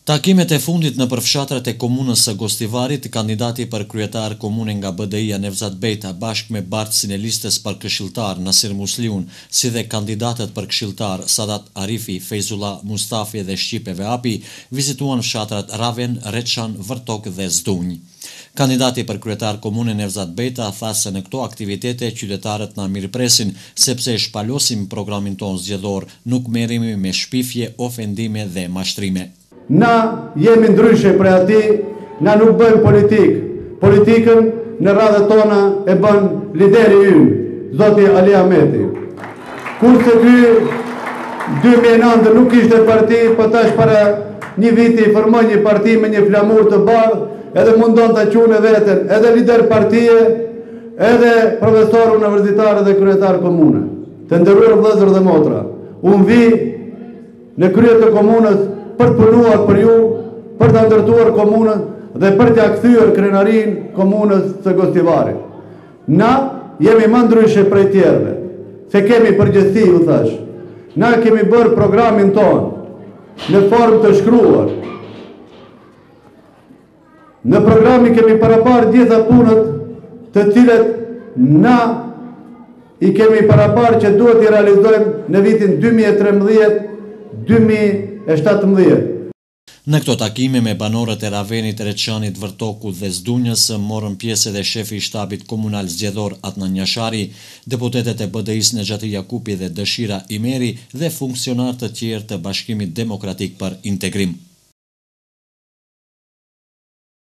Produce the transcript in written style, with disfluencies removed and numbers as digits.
Takimet e fundit në përfshatrat e komunës së Gostivarit, kandidati për kryetar komune nga BDI-ja Nevzat Bejta bashkë me bartësin e listës për këshilltar Nasir Musliun, si dhe kandidatët për këshilltar Sadat Arifi, Fejzullah Mustafi dhe Shqipe Veapi, vizituan fshatrat Raven, Reçan, Vërtok dhe Zdunj. Kandidati për kryetar komune Nevzat Bejta tha se në këto aktivitete qytetarët na mirëpresin sepse e shpalosim programin ton zgjedhor, nuk merremi me shpifje, ofendime dhe mashtrime. Na jemi ndryshe prej ati, na nuk bëjmë politikën në radhët tona e bën lideri ymë, Zoti Ali Ahmeti. Kurse ky 2009 nuk ishte parti, po tash para një viti i formoi një parti me një flamur të bardhë, edhe mundon të qunë veten, edhe lider partie, edhe profesor universitar dhe kryetar komune. Të nderuar vëllezër dhe motra, unë vi në krye të komunës për të punuar për ju, për të ndërtuar komunën dhe për të kthyer krenarin komunës së Gostivarit. Na jemi më ndryshe prej tjerëve, se kemi përgjegjësi, u thash. Na kemi bërë programin ton në formë të shkruar. Në programi kemi paraparë gjitha punët të cilet na i kemi paraparë që duhet i realizojmë në vitin 2013-2017. Në këto takime me banorët e Ravenit, Reçanit, Vërtokut dhe Zdunjës morën pjesë edhe shefi i shtabit komunal zgjedhor Adnan Njashari, deputetet e BDI-s Nexhati Jakupi dhe Dëshira Imeri dhe funksionar të tjerë të Bashkimit Demokratik për Integrim.